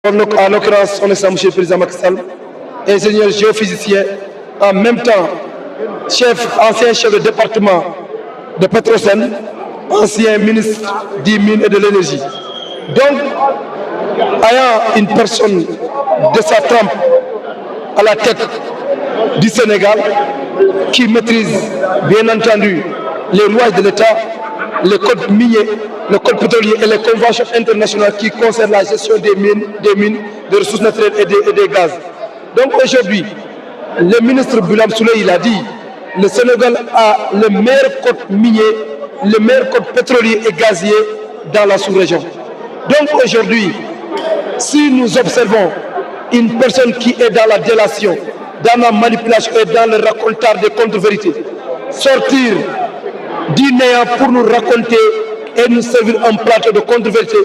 En l'occurrence, son excellence M. le Président Macky Sall, ingénieur géophysicien, en même temps ancien chef de département de Petrosen, ancien ministre des Mines et de l'Énergie. Donc, ayant une personne de sa trempe à la tête du Sénégal, qui maîtrise bien entendu les rouages de l'État, le code minier, le code pétrolier et les conventions internationales qui concernent la gestion des mines, des ressources naturelles et des gaz. Donc aujourd'hui, le ministre Boulam Souley, il a dit, le Sénégal a le meilleur code minier, le meilleur code pétrolier et gazier dans la sous-région. Donc aujourd'hui, si nous observons une personne qui est dans la délation, dans la manipulation et dans le racontage des contre-vérités, sortir du néant pour nous raconter et nous servir un plateau de contre-vérité,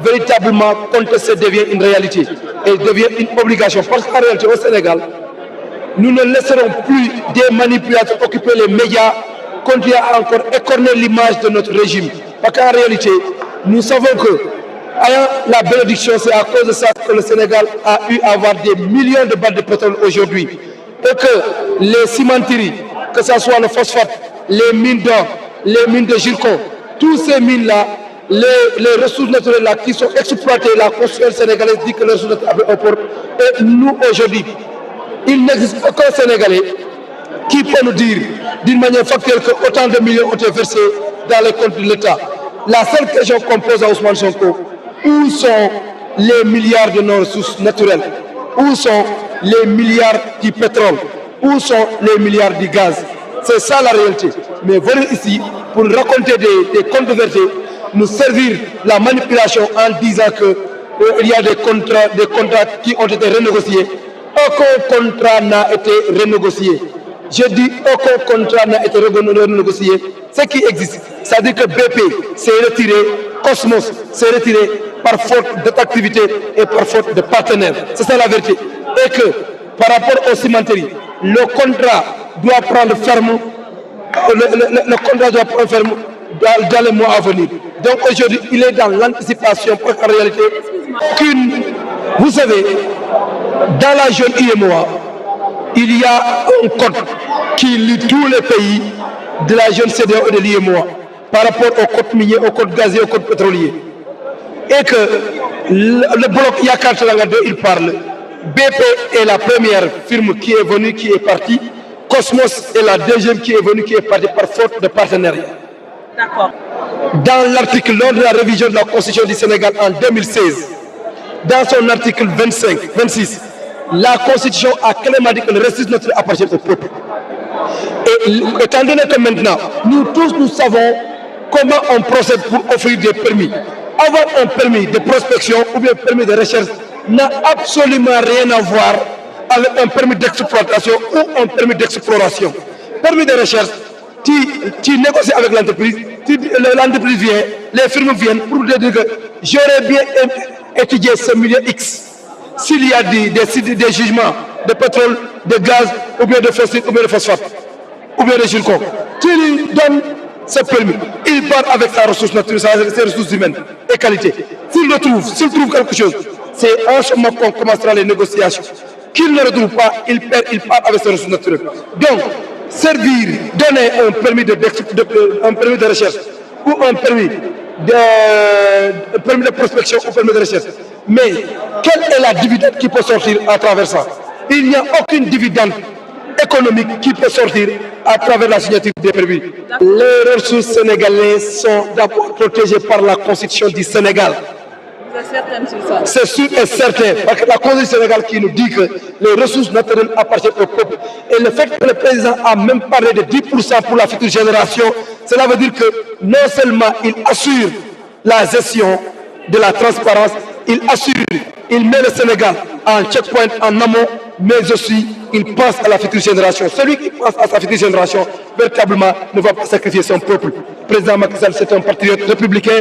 véritablement contester devient une réalité et devient une obligation. Parce qu'en réalité, au Sénégal, nous ne laisserons plus des manipulateurs occuper les médias, continuer à encore écorner l'image de notre régime. Parce qu'en réalité, nous savons que, ayant la bénédiction, c'est à cause de ça que le Sénégal a eu à avoir des millions de barres de pétrole aujourd'hui. Et que les cimenteries, que ce soit le phosphate, les mines d'or, les mines de zircon, tous ces mines-là, les ressources naturelles-là qui sont exploitées, la constitution sénégalaise dit que les ressources naturelles au port. Et nous, aujourd'hui, il n'existe aucun Sénégalais qui peut nous dire d'une manière factuelle que autant de millions ont été versés dans les comptes de l'État. La seule question qu'on pose à Ousmane Sonko, où sont les milliards de nos ressources naturelles? Où sont les milliards du pétrole? Où sont les milliards du gaz? C'est ça la réalité. Mais venir ici pour raconter des contre-vérités, nous servir la manipulation en disant qu'il y a des contrats qui ont été renégociés. Aucun contrat n'a été renégocié. Je dis aucun contrat n'a été renégocié. Ce qui existe, c'est-à-dire que BP s'est retiré, Cosmos s'est retiré par faute d'activité et par faute de partenaires. C'est ça la vérité. Et que par rapport aux cimenteries, le contrat doit prendre ferme, le contrat doit prendre ferme dans les mois à venir. Donc aujourd'hui, il est dans l'anticipation parce qu'en réalité, vous savez, dans la zone IMOA, il y a un code qui lie tous les pays de la zone CEDEAO et de l'IMOA par rapport au code minier, au code gazier, au code pétrolier. Et que le bloc Yakar Talanga 2, il parle. BP est la première firme qui est venue, qui est partie. Cosmos est la deuxième qui est venue, qui est partie par faute de partenariat. D'accord. Dans l'article, lors de la révision de la Constitution du Sénégal en 2016, dans son article 26, la Constitution a clairement dit que le ressource naturel appartient au peuple. Et étant donné que maintenant, nous tous nous savons comment on procède pour offrir des permis. Avoir un permis de prospection ou bien un permis de recherche n'a absolument rien à voir avec un permis d'exploitation ou un permis d'exploration. Permis de recherche, tu négocies avec l'entreprise, l'entreprise vient, les firmes viennent pour te dire que j'aurais bien étudié ce milieu X. S'il y a des jugements de pétrole, de gaz, ou bien de fossile, ou bien de phosphate, ou bien de zircon, tu lui donnes ce permis. Il part avec sa ressource naturelle, ses ressources humaines et qualité. S'il trouve quelque chose, c'est en ce moment qu'on commencera les négociations. Qu'il ne retrouve pas, il part avec ses ressources naturelles. Donc, donner un permis de recherche ou un permis de prospection ou permis de recherche. Mais quelle est la dividende qui peut sortir à travers ça? Il n'y a aucune dividende économique qui peut sortir à travers la signature des permis. Les ressources sénégalaises sont d'abord protégées par la Constitution du Sénégal. Vous êtes certain sur ça? C'est sûr et certain, parce que la Constitution du Sénégal qui nous dit que les ressources naturelles appartiennent au peuple. Et le fait que le président a même parlé de 10% pour la future génération, cela veut dire que non seulement il assure la gestion de la transparence, il met le Sénégal en checkpoint en amont, mais aussi il pense à la future génération. Celui qui pense à sa future génération, véritablement, ne va pas sacrifier son peuple. Le président Macky Sall, c'est un patriote républicain.